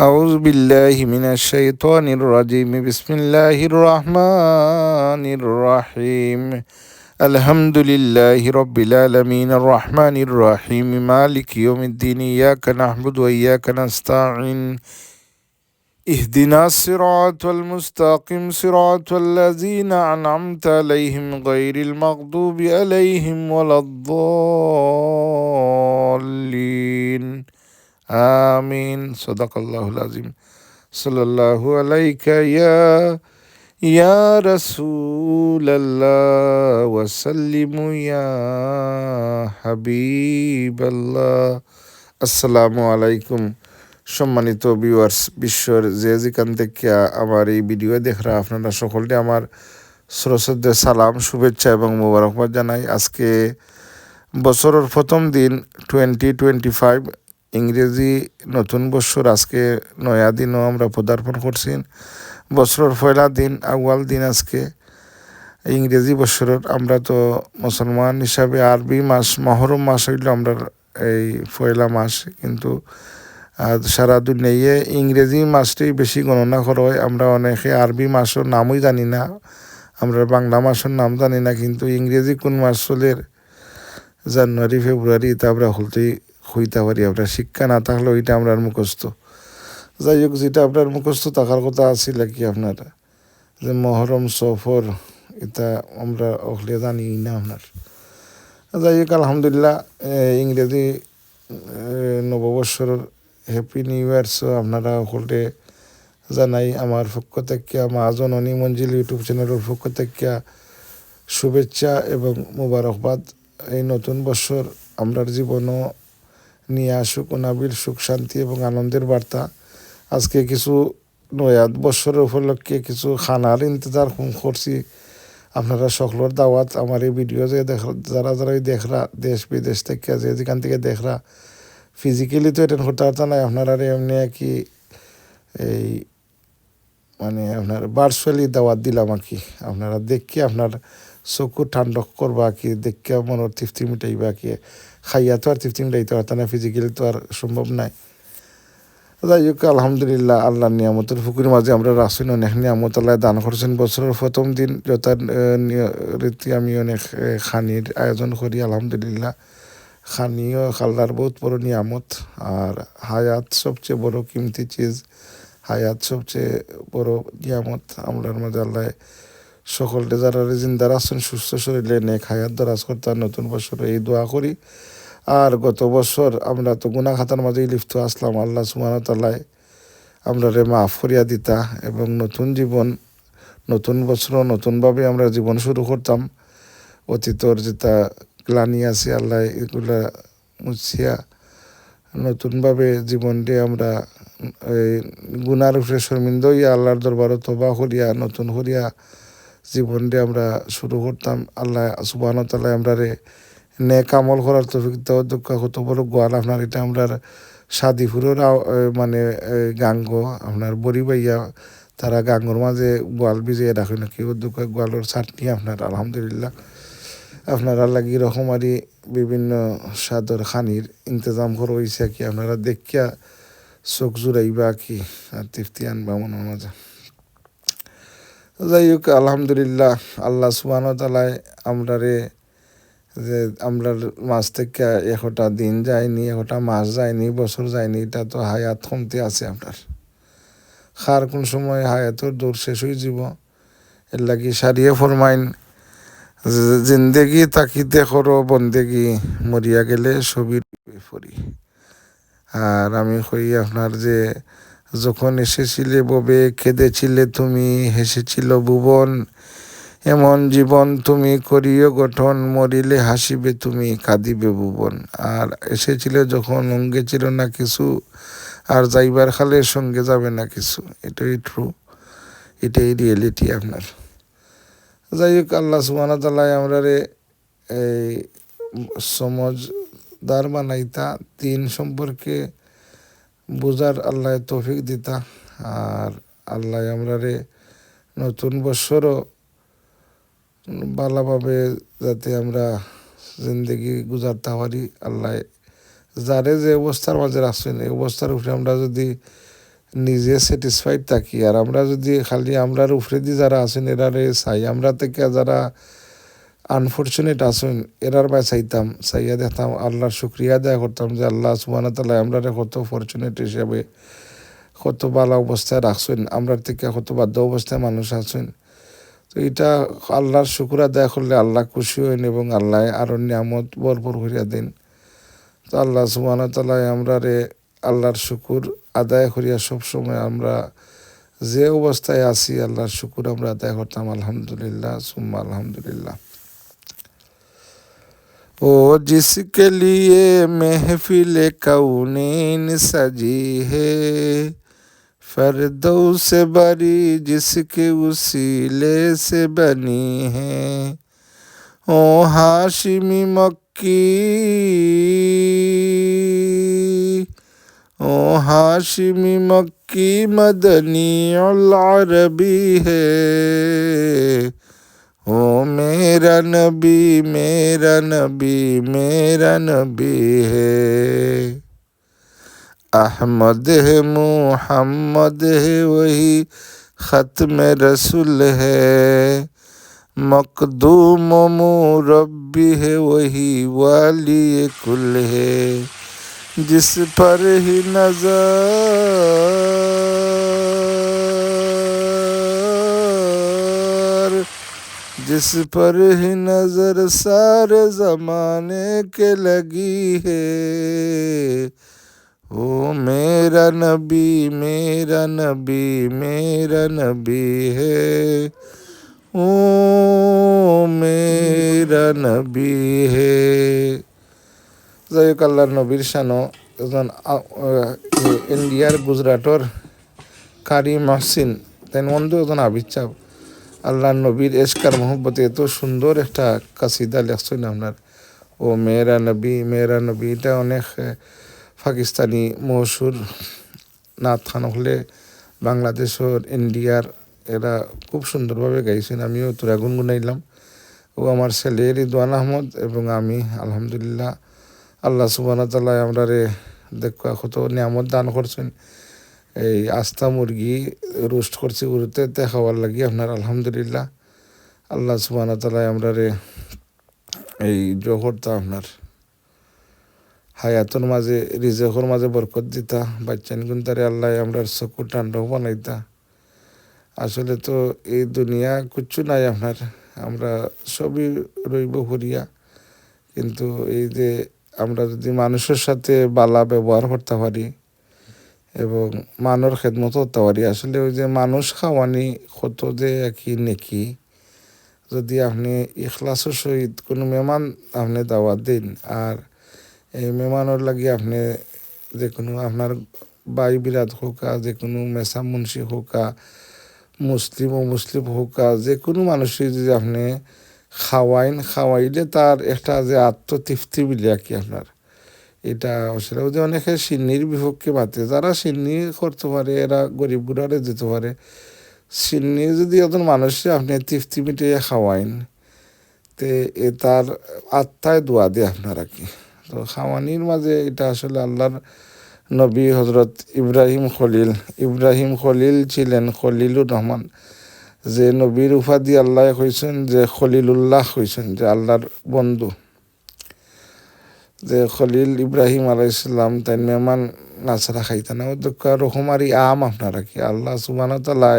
أعوذ بالله من الشيطان الرجيم بسم الله الرحمن الرحيم الحمد لله رب العالمين الرحمن الرحيم مالك يوم الدين إياك نعبد وإياك نستعين اهدنا الصراط المستقيم صراط الذين أنعمت عليهم غير المغضوب عليهم ولا الضالين آمين صدق الله العظيم صلى الله عليك يا رسول الله وسلم يا حبيب الله আসসালামু আলাইকুম। সম্মানিত ভিউয়ার্স, বিশ্বর যে যেখান থেকে আমার এই ভিডিও দেখরা আপনারা সকলকে আমার সরস্বতী সালাম, শুভেচ্ছা এবং মোবারকবাদ জানাই। আজকে বছরের প্রথম দিন 2025 ইংরেজি নতুন বছর। আজকে নয়া দিনও আমরা পদার্পণ করছি। বছরের পয়লা দিন, আউয়াল দিন আজকে ইংরেজি বছরের। আমরা তো মুসলমান হিসাবে আরবি মাস মহরম মাস হইল আমরা এই পয়লা মাস, কিন্তু সারা দুনিয়ায় ইংরেজি মাসটাই বেশি গণনা করা হয়। আমরা অনেকে আরবি মাসের নামই জানি না, আমরা বাংলা মাসের নাম জানি না, কিন্তু ইংরেজি কোন মাস চলে জানুয়ারি ফেব্রুয়ারি তা আমরা হইতে পারি। আমরা শিক্ষা না থাকলে ওইটা আমরা মুখস্থ। যাই হোক, যেটা আপনার মুখস্থ থাকার কথা আছিল কি আপনার যে মহরম সফর, এটা আমরা অখলে জানি না আপনার। যাই হোক, আলহামদুলিল্লাহ, ইংরেজি নববৎসরের হ্যাপি নিউ ইয়ার্স আপনারা সকলে জানাই। আমার পক্ষ থেকে, মা জননী মঞ্জিল ইউটিউব চ্যানেলের পক্ষ থেকে শুভেচ্ছা এবং মোবারকবাদ। এই নতুন বছর আমরার জীবনও নিয়ে আসুক অনাবিল সুখ শান্তি এবং আনন্দের বার্তা। আজকে কিছু নয়া বছরের উপলক্ষে কিছু খানার ইন্তজার করছি। আপনারা সকলের দাওয়াত। আমার এই ভিডিও যে যারা দেখরা দেশ বিদেশ থেকে যে যেখান থেকে দেখরা, ফিজিক্যালি তো অ্যাটেন্ড করতে পারত না, আপনারা এমনি কি এই মানে আপনার ভার্চুয়ালি দাওয়াত দিলাম আর কি। আপনারা দেখি আপনার চকু ঠান্ডক করবা কি, দেখিয়া মনের তৃপ্তি মিটাইবা কি। খাইয়া তো আর তৃপ্তি মিটাইতে পারত না, ফিজিক্যালি তো আর সম্ভব নাই। যাই হোক, আলহামদুলিল্লাহ, আল্লাহর নিয়ামতের ফুকুর মাঝে আমরা রাসুন অনেক নিয়ামত আল্লাহ দান করছেন। বছরের প্রথম দিন যথারীতি আমি অনেক খানির আয়োজন করি। আলহামদুলিল্লাহ, খানিও খাল্লার বহুত বড় নিয়ামত। আর হায়াত সবচেয়ে বড় কিমতি চিজ, হায়াত সবচেয়ে বড় নিয়ামত আমরার মাঝে। আল্লাহ সকলকে যারা জিন্দার আছেন সুস্থ শরীরে নেক হায়াত দরাজ করতে নতুন বছরে এই দোয়া করি। আর গত বছর আমরা তো গুনাহ খাতার মাঝেই লিপ্ত আসলাম। আল্লাহ সুবহানাহু ওয়া তাআলা আমরা মাফ করিয়া দিতা এবং নতুন জীবন, নতুন বছর নতুনভাবে আমরা জীবন শুরু করতাম। অতীতর যেটা গ্লানি আছে আল্লাহ এগুলা মুছিয়া নতুনভাবে জীবনটি আমরা এই গুনার উপরে শর্মিন্দ হইয়া আল্লাহর দরবারে তওবা করিয়া নতুন করিয়া জীবনটি আমরা শুরু করতাম। আল্লাহ সুবহানাহু ওয়া তাআলা আমরা নেক আমল করার তৌফিক দাও। দুঃখ কত বড় গোয়াল আপনার, এটা আমরা সাদিপুরের মানে গাঙ্গ আপনার বড়ি বাইয়া তারা গাঙ্গর মাঝে গোয়াল ভিজিয়ে রাখে নাকি, ও দুঃখ গোয়ালের চাটনি আপনার। আলহামদুলিল্লাহ, আপনারা লাগি রকমারি বিভিন্ন স্বাদর খানির ইন্তজাম করা হয়েছে কি, আপনারা দেখিয়া চোখ জুড়াইবা কি আর তৃপ্তি আনবা মনের মাঝে। যাই হোক, আলহামদুলিল্লাহ, আল্লাহ সুবহানাহু ওয়া তাআলা আমরারে যে আমরার মাস থেকে একটা দিন যায়নি, একটা মাস যায়নি, বছর যায়নি, এটা তো হায়াত কমতে আছে আপনার। খার কোন সময় হায়াতর দৌড় শেষ হয়ে যাব। এর লাগি সারিয়ে ফরমাইন, জিন্দেগি তাকিতে করো বন্দেগি, মরিয়া গেলে ছবির পড়ি। আর আমি কই আপনার যে যখন এসেছিলে ববে কেঁদেছিলে তুমি, হেসেছিল ভুবন, এমন জীবন তুমি করিও গঠন, মরিলে হাসিবে তুমি কাঁদিবে ভুবন। আর এসেছিলে যখন অঙ্গে ছিল না কিছু, আর যাইবার খালে সঙ্গে যাবে না কিছু। এটাই ট্রু, এটাই রিয়েলিটি আপনার। যাই হোক, আল্লাহ সুবহানাহু ওয়া তাআলা আমরা এই সমঝদার বানাইতা, দিন সম্পর্কে বোঝার আল্লাহ তৌফিক দিতা। আর আল্লাহ আমরা নতুন বছরও ভালোভাবে যাতে আমরা জিন্দগি গুজারতে পারি। আল্লাহ যারে যে অবস্থার মাঝে রাখছেন, এই অবস্থার উপরে আমরা যদি নিজে স্যাটিসফাইড থাকি। আর আমরা যদি খালি আমরার উপরে দিয়ে যারা আছেন এরারে চাই, আমরা থেকে যারা আনফর্চুনেট আছেন এরার বাই চাইতাম, চাইয়া দেখতাম আল্লাহর শুক্রিয়া আদায় করতাম যে আল্লাহ সুবহানাহু ওয়া তাআলা আমরারে কত ফরচুনেট হিসেবে কত ভালো অবস্থায় রাখছেন, আমরার থেকে কত বাধ্য অবস্থায় মানুষ আছেন। তো এটা আল্লাহর শুকুর আদায় করলে আল্লাহ খুশি হইন এবং আল্লাহ আরো নিয়ামত ভরপুর করিয়া দেন। তো আল্লাহ সুবহানাহু ওয়া তাআলা আমরারে আল্লাহর শুকুর আদায় করিয়া সবসময় আমরা যে অবস্থায় আছি আল্লাহর শুকুর আমরা আদায় করতাম। আলহামদুলিল্লাহ সুম্মা আলহামদুলিল্লাহ। ओ जिसके लिए महफिल कौनीन सजी है, फरदौस बरी जिसके उसीले से बनी है। ओ हाशिमी मक्की, ओ हाशिमी मक्की मदनी अल अरबी है। ओ मेरा नबी मेरा नबी मेरा नबी है। अहमद है मुहम्मद है वही ख़त्म रसूल है। मकदूम मुरब्बी है वही वाली कुल है। जिस पर ही नजर, जिस पर ही नजर सारे जमाने के लगी है। ओ मेरा नबी मेरा नबी मेरा नबी है। ओ मेरा नबी है। যাই হোক আল্লাহর নবীর শানো এজন ইন্ডিয়ার গুজরাটর কারি মহসিন তাই মন্দ এজন আবিচ্ছাব আল্লাহর নবীর এশকার মোহব্বতে এত সুন্দর একটা কাসিদা লেখছেন আপনার। ও মেরা নবী এটা অনেক পাকিস্তানি মশহুর নাত খান হলে বাংলাদেশের ইন্ডিয়ার এরা খুব সুন্দরভাবে গাইছেন। আমিও তোরা গুনগুনাইলাম। ও আমার ছেলে রিদওয়ান আহমদ এবং আমি আলহামদুলিল্লাহ। আল্লাহ সুবহানাহু ওয়া তাআলা আমরারে দেখা কত নিয়ামত দান করছেন। এই আস্তা মুরগি রোস্ট করছি উড়তে খাওয়ার লাগি আপনার আলহামদুলিল্লাহ। আল্লাহ সুবহানাহু ওয়া তাআলা আমরারে এই জোহরটা আপনার হায়াতর মাঝে রিজেকর মাঝে বরকত দিতা, বাচ্চান গুনতারে আল্লাহ আমরার চকুর ঠান্ডাও বানাইতা। আসলে তো এই দুনিয়া কিচ্ছু নাই আপনার, আমরা সবই রইব হরিয়া। কিন্তু এই যে আমরা যদি মানুষের সাথে বালা ব্যবহার করতে পারি এবং মানুষ খেদমত করতে পারি, আসলে ওই যে মানুষ খাওয়ানি কত যে একই নেকি। যদি আপনি ইখলাসের সহিত কোনো মেহমান আপনি দাওয়াত দিন আর এই মেহমানের লাগি আপনি যে কোনো আপনার বাই বিরাট হোকা, যে কোনো মেসা মুন্সি হোকা, মুসলিম ও মুসলিম হোকা, যে কোনো মানুষই যদি আপনি খাওয়াইলে তার একটা যে আত্মতৃপ্তি বিলে আর কি আপনার এটা আসলে ওই যে অনেকে সিন্নির বিপক্ষে বাতে, যারা সিন্নি করতে পারে এরা গরিব গুড়ারে যেতে পারে। সিন্নি যদি একজন মানুষকে আপনি তৃপ্তি মিটিয়ে খাওয়াইন তে এ তার আত্মায় দোয়া দেয় আপনারা কি। তো খাওয়ানির মাঝে এটা আসলে আল্লাহর নবী হজরত ইব্রাহিম খলিল ছিলেন খলিলুর রহমান, যে নবীর উপাধি আল্লাহ কইছেন যে খলিলুল্লাহ কইছেন, যে আল্লাহর বন্ধু। যে খলিল ইব্রাহিম আলাইসাল্লাম তাই মেহমান নাছাড়া খাইতেন না। ওদক্কা রকমারি আম আপনারা কি আল্লাহ সুবহানাহু ওয়া তাআলা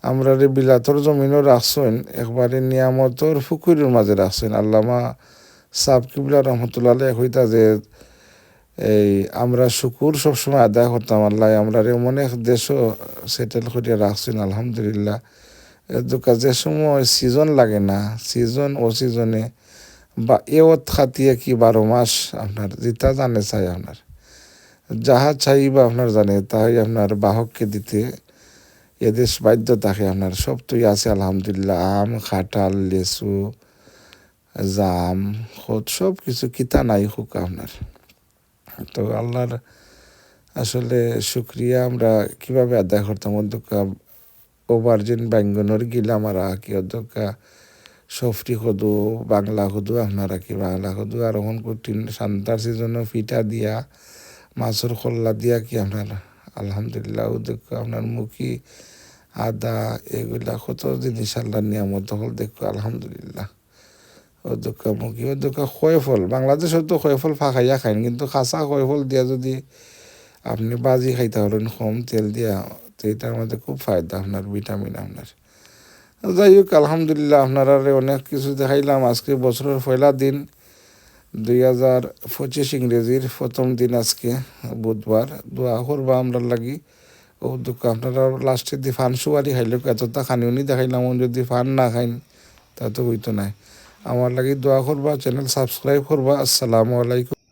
আমরা রে বিলাতর জমিনও রাখছেন, একবারে নিয়ামতর ফুকুরের মাঝে রাখছেন। আল্লামা সাব কিবলা রহমতুল্লাহ হইতা যে এই আমরা শুকুর সবসময় আদায় করতাম আল্লাহ আমরা রে অনেক দেশও সেটেল করিয়া রাখছেন আলহামদুলিল্লাহ। দোকা যে সময় সিজন লাগে না, সিজন ও সিজনে বা এওত খাতিয়ে কি 12 মাস আপনার যেটা জানে চাই আপনার যাহা চাইবা আপনার জানে তাই আপনার বাহককে দিতে এদেশ বাধ্য থাকে আপনার। সব তুই আছে আলহামদুলিল্লাহ, আম খাটাল লেচু জাম খোদ সব কিছু কিতা নাই হোক আপনার। তো আল্লাহর আসলে শুক্রিয়া আমরা কিভাবে আদায় করতাম। অধ্যক্ষ ওভারজিন ব্যঞ্জনের গিলা মারা কি অধ্যক্ষ সফরি খুদু বাংলা খুদু আপনারা কি বাংলা খুদু আর এখন কঠিন সান্তার সিজনও পিঠা দিয়া মাছের খোল্লা দিয়া কি আপনার আলহামদুলিল্লাহ। ও দেখো আপনার মুখি আদা এগুলা কত জিনিস আল্লাহ নিয়ামত হল দেখো আলহামদুলিল্লাহ। ও দোকা মুখি ও দোকা খয় ফল, বাংলাদেশে তো খয় ফল ফাঁকাইয়া খাইন, কিন্তু খাসা খয় ফল দিয়া যদি আপনি বাজি খাইতে পারেন কম তেল দিয়া, তো এটার মধ্যে খুব ফায়দা আপনার, ভিটামিন আপনার। যাই হোক আলহামদুলিল্লাহ, আপনারা অনেক কিছু দেখাইলাম। আজকে বছরের পয়লা দিন 2025 ইংরেজির প্রথম দিন আজকে বুধবার। দোয়া করবা আমরা লাগি। ও দুঃখ আপনারা লাস্টে দি ফান সুয়ারি খাইলে এতটা খানিও নি দেখাইলাম, যদি ফান না খাইন তা তো হইতো নাই। আমার লাগি দোয়া করবা, চ্যানেল সাবস্ক্রাইব করবা। আসসালামু আলাইকুম।